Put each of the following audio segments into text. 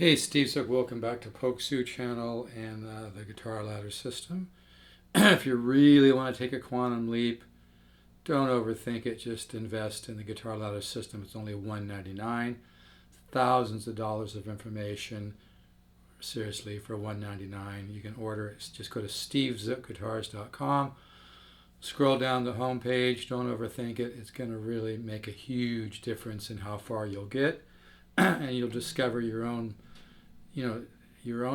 Hey, Steve, so welcome back to Pokesoo channel and the guitar ladder system. If you really want to take a quantum leap, don't overthink it. Just invest in the guitar ladder system. It's only $199. Thousands of dollars of information. Seriously, for $199, you can order it. Just go to stevesguitars.com. Scroll down the home page. Don't overthink it. It's going to really make a huge difference in how far you'll get, and you'll discover your own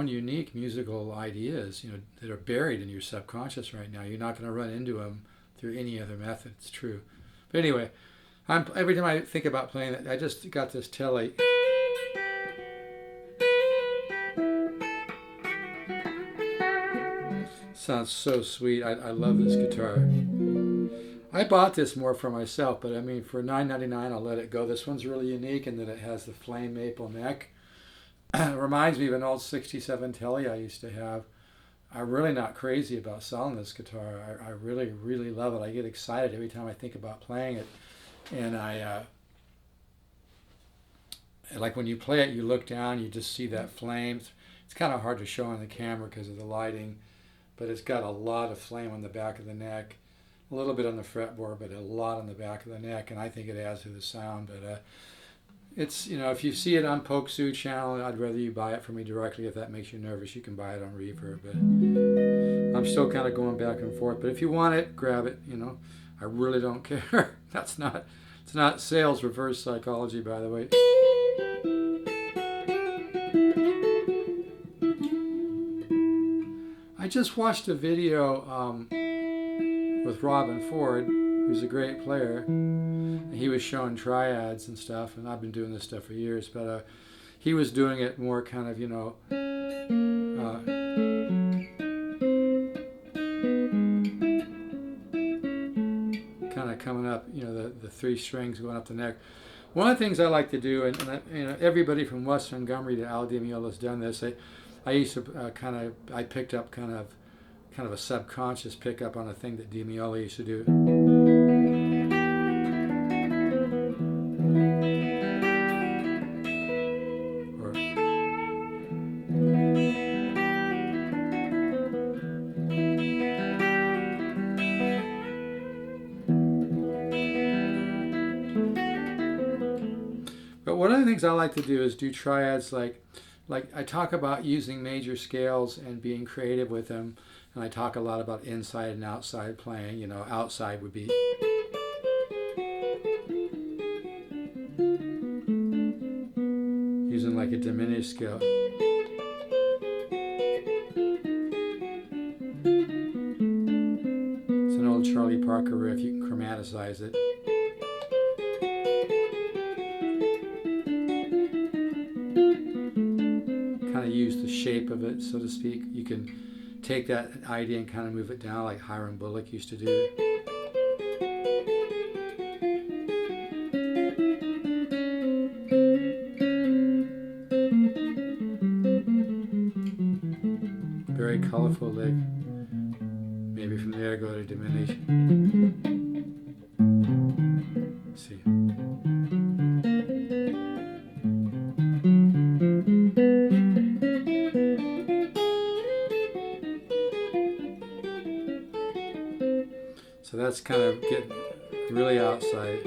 unique musical ideas, that are buried in your subconscious right now. You're not going to run into them through any other method. It's true. But anyway, every time I think about playing it, I just got this Tele. Sounds so sweet. I love this guitar. I bought this more for myself, but I mean, for $9.99, I'll let it go. This one's really unique in that it has the flame maple neck. It reminds me of an old 67 Tele I used to have. I'm really not crazy about selling this guitar. I really, really love it. I get excited every time I think about playing it. And like when you play it, you look down, you just see that flame. It's kind of hard to show on the camera because of the lighting, but it's got a lot of flame on the back of the neck, a little bit on the fretboard, but a lot on the back of the neck, and I think it adds to the sound. But it's, if you see it on Pokesoo channel, I'd rather you buy it from me directly. If that makes you nervous, you can buy it on Reverb. But I'm still kind of going back and forth. But if you want it, grab it. I really don't care. It's not sales reverse psychology, by the way. I just watched a video with Robin Ford, who's a great player. He was showing triads and stuff, and I've been doing this stuff for years, but he was doing it more kind of, kind of coming up, the three strings going up the neck. One of the things I like to do, and everybody from Wes Montgomery to Al Di Meola has done this. I used to I picked up kind of a subconscious pickup on a thing that Di Meola used to do. But one of the things I like to do is do triads like I talk about using major scales and being creative with them, and I talk a lot about inside and outside playing. Outside would be using like a diminished scale. It's an old Charlie Parker riff. You can chromatize it. Use the shape of it, so to speak. You can take that idea and kind of move it down like Hiram Bullock used to do. Very colorful lick. Maybe from there go to diminish. Let's see. So that's kind of getting really outside.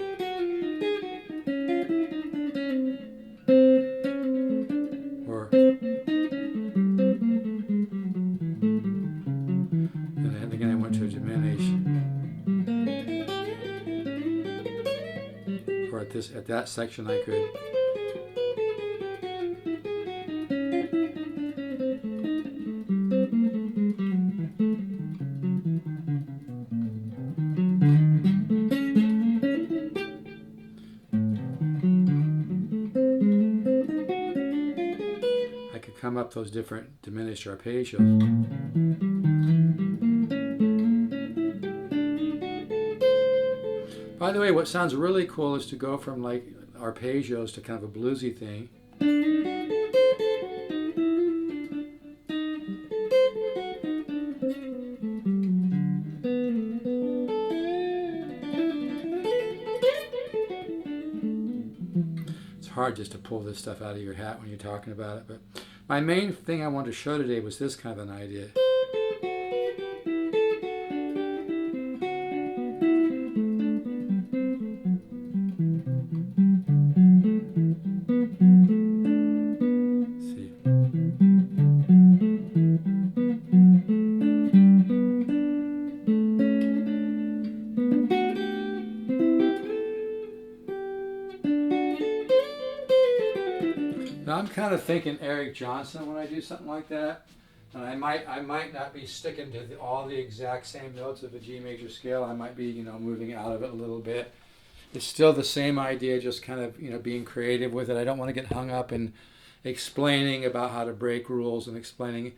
And then again I went to a diminish. Or at that section I could. Come up those different diminished arpeggios. By the way, what sounds really cool is to go from like arpeggios to kind of a bluesy thing. hard just to pull this stuff out of your hat when you're talking about it. But my main thing I wanted to show today was this kind of an idea. Now I'm kind of thinking Eric Johnson when I do something like that, and I might not be sticking to all the exact same notes of a G major scale. I might be moving out of it a little bit. It's still the same idea, just kind of being creative with it. I don't want to get hung up in explaining about how to break rules and explaining.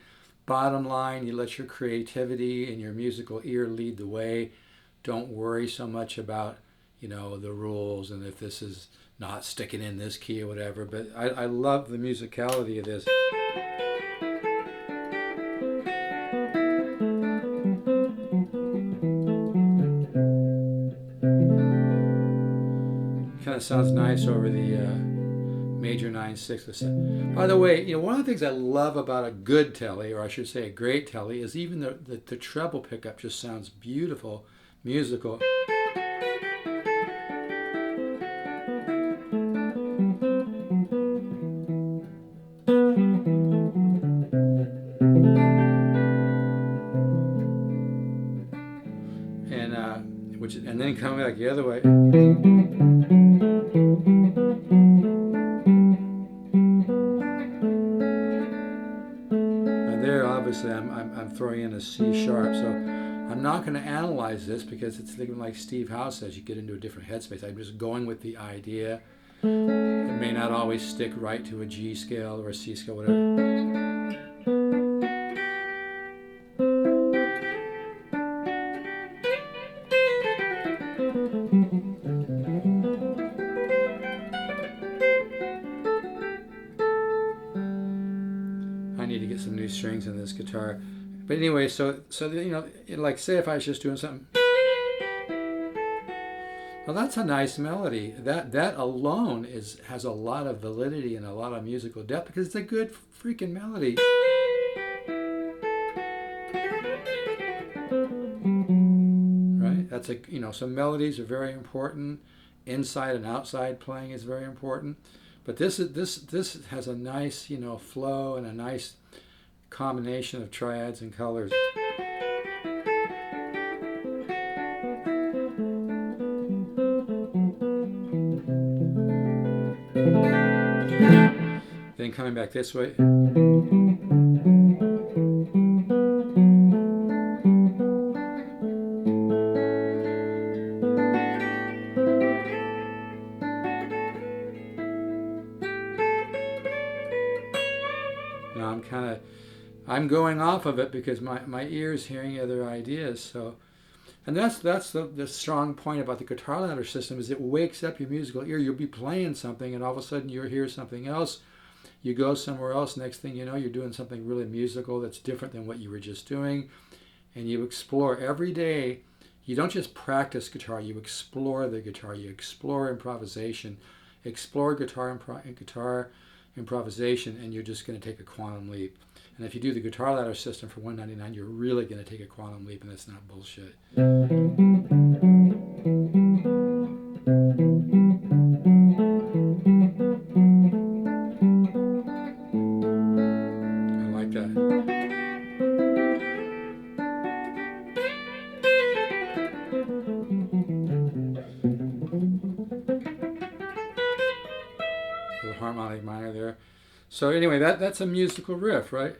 Bottom line, you let your creativity and your musical ear lead the way. Don't worry so much about the rules and if this is not sticking in this key or whatever, but I love the musicality of this. Kind of sounds nice over the major 9/6. By the way, one of the things I love about a good telly, or I should say a great telly, is even the treble pickup just sounds beautiful, musical. And then coming back the other way. Now there, obviously, I'm throwing in a C sharp, so I'm not going to analyze this because it's thinking like Steve Howe says, you get into a different headspace. I'm just going with the idea. It may not always stick right to a G scale or a C scale, whatever. Some new strings in this guitar, but anyway, so like say if I was just doing something, well, that's a nice melody. That alone has a lot of validity and a lot of musical depth because it's a good freaking melody. Right? That's so melodies are very important. Inside and outside playing is very important. But this has a nice flow and a nice combination of triads and colors. Then coming back this way. Now I'm going off of it because my ear's hearing other ideas. So, and that's the strong point about the guitar ladder system is it wakes up your musical ear. You'll be playing something and all of a sudden you'll hear something else. You go somewhere else. Next thing you know, you're doing something really musical that's different than what you were just doing. And you explore every day. You don't just practice guitar. You explore the guitar. You explore improvisation. Explore guitar improvisation, and you're just going to take a quantum leap. And if you do the guitar ladder system for $199, you're really going to take a quantum leap, and that's not bullshit. I like that. The harmonic minor there. So anyway, that's a musical riff, right?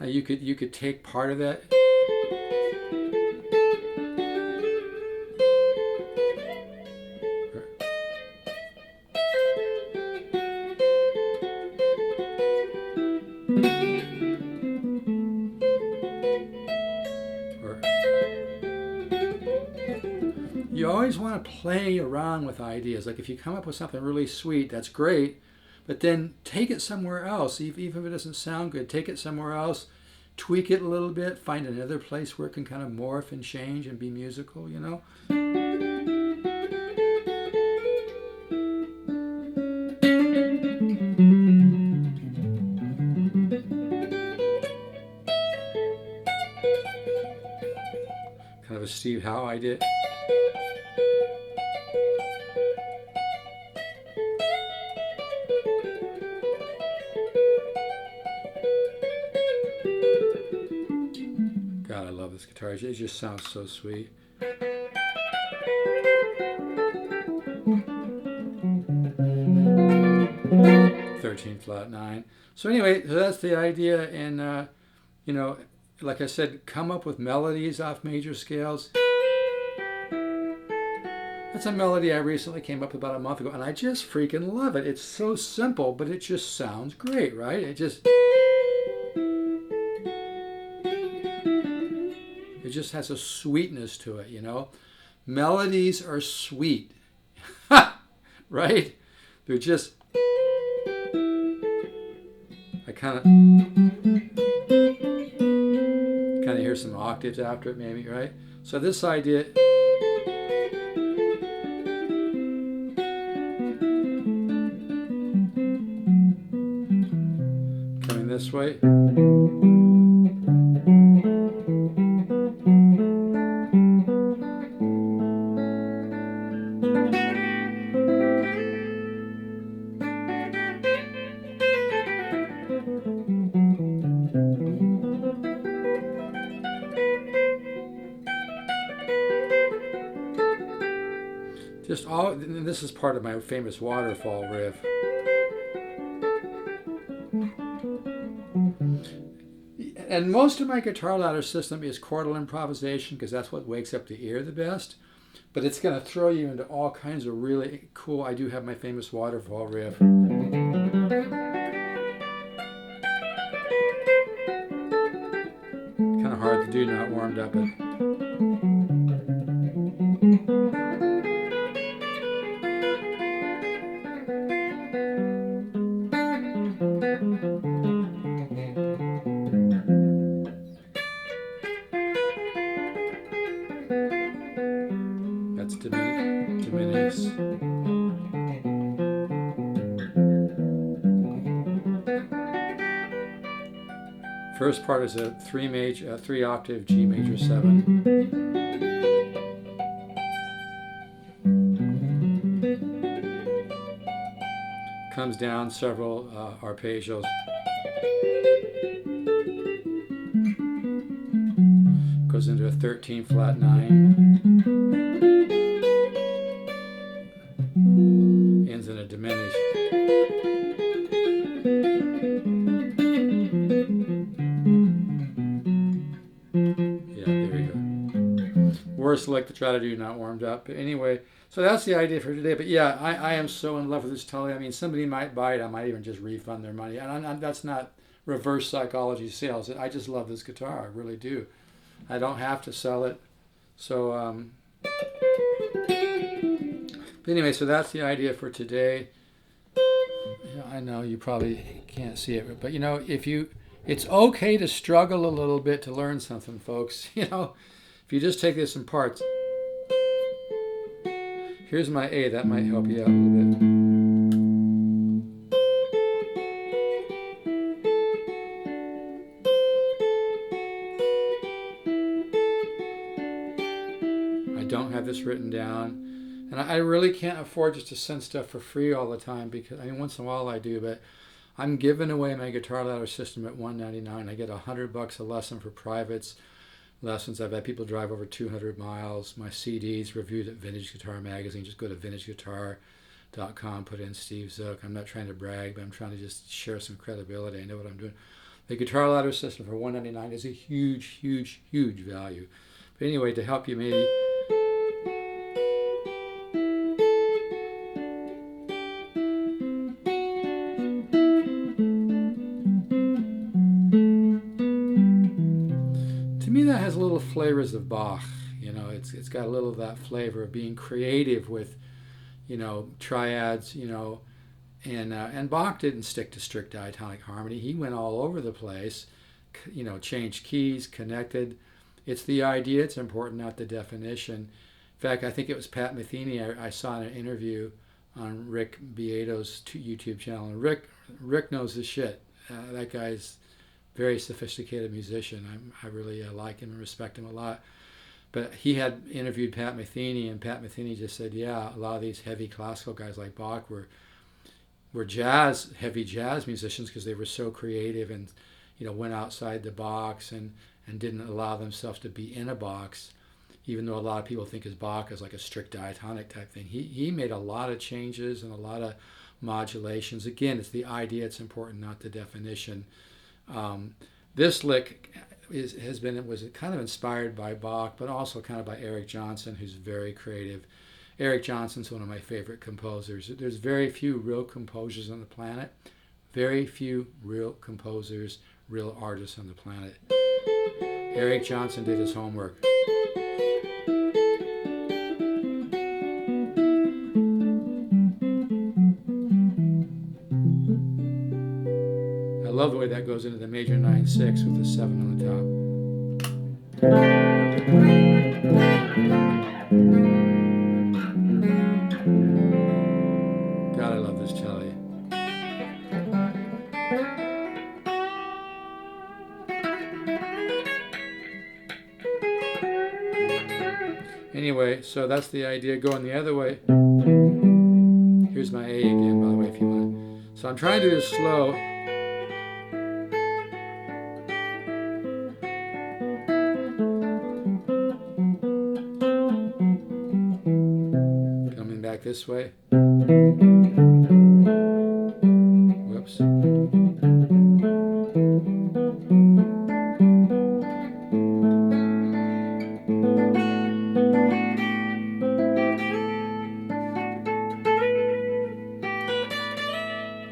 You could take part of that. You always want to play around with ideas. Like if you come up with something really sweet, that's great, but then take it somewhere else. Even if it doesn't sound good, take it somewhere else, tweak it a little bit, find another place where it can kind of morph and change and be musical, Steve Howe idea. God, I love this guitar. It just sounds so sweet. 13 flat 9. So anyway, so that's the idea. And you know, like I said, come up with melodies off major scales. That's a melody I recently came up with about a month ago, and I just freaking love it. It's so simple, but it just sounds great, right? It just has a sweetness to it, you know. Melodies are sweet, right? They're just, I kind of hear some octaves after it, maybe, right? So this idea, coming this way. Just all, and this is part of my famous Waterfall Riff. And most of my guitar ladder system is chordal improvisation because that's what wakes up the ear the best. But it's going to throw you into all kinds of really cool, I do have my famous Waterfall Riff. Kind of hard to do, not warmed up, but that's diminished. First part is a 3 octave G major 7. Comes down several arpeggios. Goes into a 13 flat 9. Ends in a diminished. Yeah, there you go. Worst lick to try to do, not warmed up. But anyway, so that's the idea for today. But yeah, I am so in love with this Tele. I mean, somebody might buy it. I might even just refund their money. And that's not reverse psychology sales. I just love this guitar. I really do. I don't have to sell it. So, but anyway, so that's the idea for today. Yeah, I know you probably can't see it, but you know, it's okay to struggle a little bit to learn something, folks. You know, if you just take this in parts. Here's my A, that might help you out a little bit. I don't have this written down. And I really can't afford just to send stuff for free all the time because, I mean, once in a while I do, but I'm giving away my guitar ladder system at $199. I get $100 a lesson for privates lessons. I've had people drive over 200 miles. My CDs reviewed at Vintage Guitar Magazine. Just go to vintageguitar.com, put in Steve Zook. I'm not trying to brag, but I'm trying to just share some credibility. I know what I'm doing. The guitar ladder system for $199 is a huge, huge, huge value. But anyway, to help you maybe... To me, that has little flavors of Bach. You know, it's got a little of that flavor of being creative with, you know, triads. You know, and Bach didn't stick to strict diatonic harmony. He went all over the place. You know, changed keys, connected. It's the idea. It's important, not the definition. In fact, I think it was Pat Metheny I saw in an interview on Rick Beato's YouTube channel. And Rick knows his shit. That guy's very sophisticated musician. I really like him and respect him a lot. But he had interviewed Pat Metheny, and Pat Metheny just said, yeah, a lot of these heavy classical guys like Bach were heavy jazz musicians because they were so creative and, went outside the box and didn't allow themselves to be in a box, even though a lot of people think his Bach is like a strict diatonic type thing. He made a lot of changes and a lot of modulations. Again, it's the idea, it's important, not the definition. This lick was kind of inspired by Bach, but also kind of by Eric Johnson, who's very creative. Eric Johnson's one of my favorite composers. There's very few real composers on the planet, very few real composers, real artists on the planet. Eric Johnson did his homework. I love the way that goes into the major 9/6 with the 7 on the top. God, I love this cello. Anyway, so that's the idea. Going the other way. Here's my A again, by the way, if you want. So I'm trying to do this slow. Coming back this way. Whoops.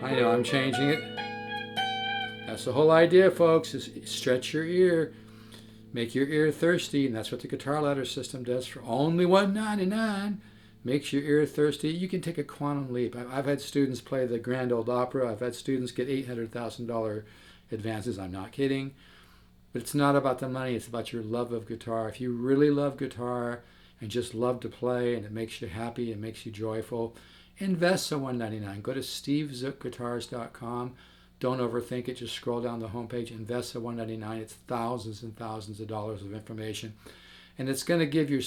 I know I'm changing it. That's the whole idea, folks, is stretch your ear. Make your ear thirsty, and that's what the guitar ladder system does for only $199. Makes your ear thirsty. You can take a quantum leap. I've had students play the Grand Ole Opera. I've had students get $800,000 advances. I'm not kidding. But it's not about the money. It's about your love of guitar. If you really love guitar and just love to play and it makes you happy and makes you joyful, invest the $199. Go to stevezookguitars.com. Don't overthink it. Just scroll down the homepage. Invest the $199. It's thousands and thousands of dollars of information. And it's going to give you're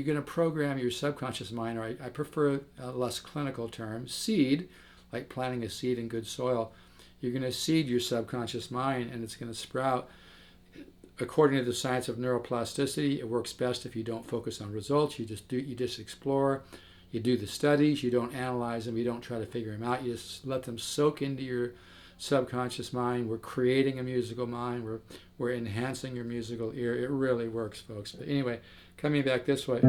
going to program your subconscious mind, or I prefer a less clinical term, seed, like planting a seed in good soil. You're going to seed your subconscious mind, and it's going to sprout. According to the science of neuroplasticity, it works best if you don't focus on results. You just explore. You do the studies. You don't analyze them. You don't try to figure them out. You just let them soak into your subconscious mind. We're creating a musical mind. We're enhancing your musical ear. It really works, folks. But anyway, coming back this way.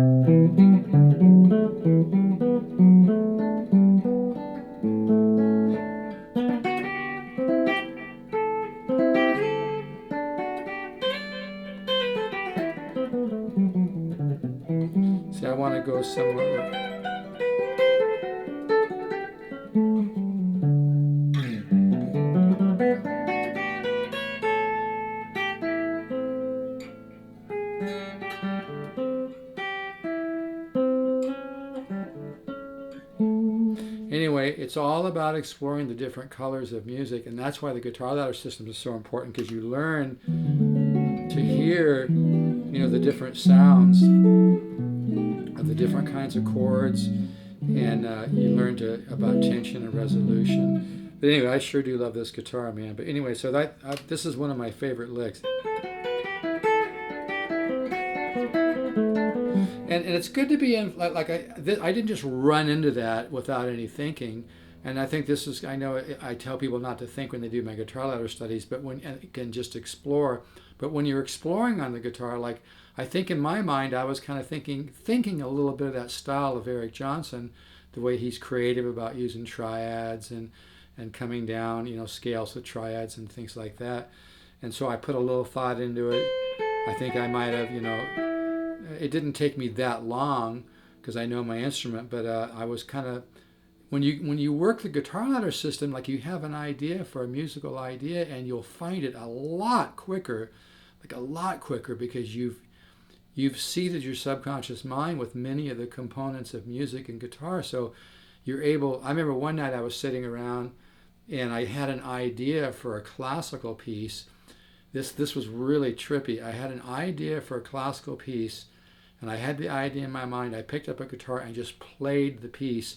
See, I want to go somewhere. Anyway, it's all about exploring the different colors of music, and that's why the guitar ladder system is so important, because you learn to hear, the different sounds of the different kinds of chords, and you learn about tension and resolution. But anyway, I sure do love this guitar, man. But anyway, so this is one of my favorite licks. And it's good to be in, like I didn't just run into that without any thinking. And I think this is, I know I tell people not to think when they do my guitar ladder studies, but when you can just explore. But when you're exploring on the guitar, like I think in my mind, I was kind of thinking a little bit of that style of Eric Johnson, the way he's creative about using triads and coming down, scales with triads and things like that. And so I put a little thought into it. I think I might have, it didn't take me that long because I know my instrument, but I was kind of, when you work the guitar ladder system, like you have an idea for a musical idea, and you'll find it a lot quicker because you've seeded your subconscious mind with many of the components of music and guitar. So you're able, I remember one night I was sitting around and I had an idea for a classical piece. This was really trippy. I had an idea for a classical piece, and I had the idea in my mind. I picked up a guitar and just played the piece.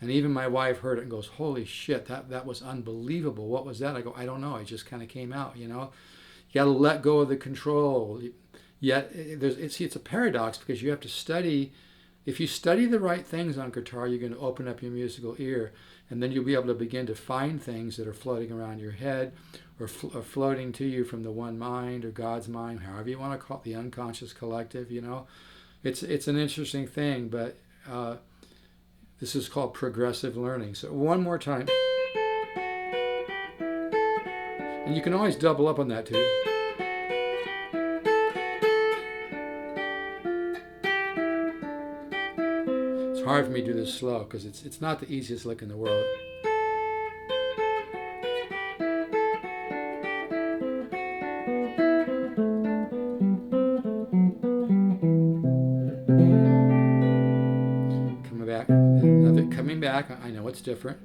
And even my wife heard it and goes, "Holy shit, that was unbelievable. What was that?" I go, "I don't know. It just kind of came out, you know." You got to let go of the control. Yet it's a paradox, because you have to study. If you study the right things on guitar, you're going to open up your musical ear, and then you'll be able to begin to find things that are floating around your head, or floating to you from the one mind or God's mind, however you want to call it, the unconscious collective. You know, it's an interesting thing, but this is called progressive learning. So one more time, and you can always double up on that too. It's hard for me to do this slow because it's not the easiest lick in the world. Coming back, I know it's different.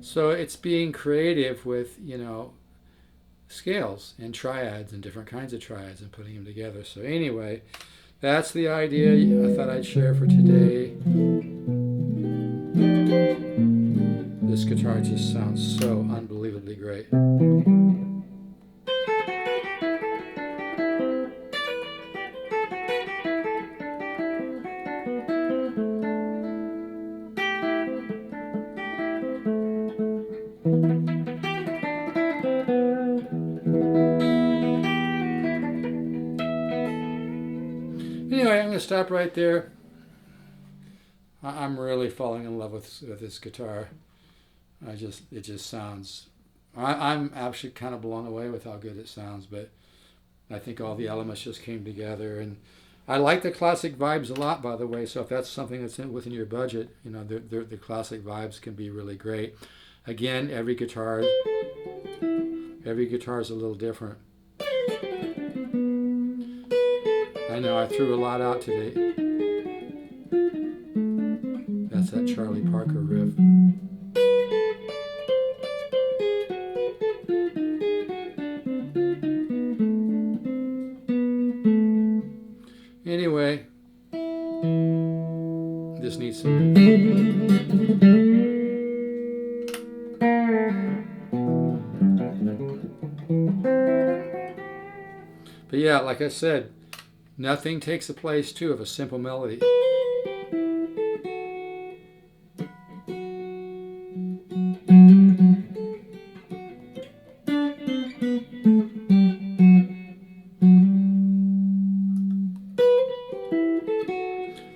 So it's being creative with, you know, scales and triads and different kinds of triads and putting them together. So anyway, that's the idea I thought I'd share for today. This guitar just sounds so unbelievably great. Anyway, I'm going to stop right there. I'm really falling in love with this guitar. It just sounds. I'm actually kind of blown away with how good it sounds. But I think all the elements just came together, and I like the classic vibes a lot, by the way. So if that's something that's within your budget, you know, the classic vibes can be really great. Again, every guitar is a little different. I know I threw a lot out today. That's that Charlie Parker riff. Anyway, this needs some. But yeah, like I said, nothing takes the place, too, of a simple melody.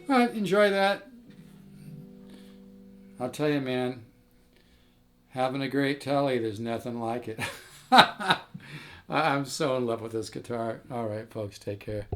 All right, enjoy that. I'll tell you, man, having a great telly, there's nothing like it. I'm so in love with this guitar. All right, folks, take care.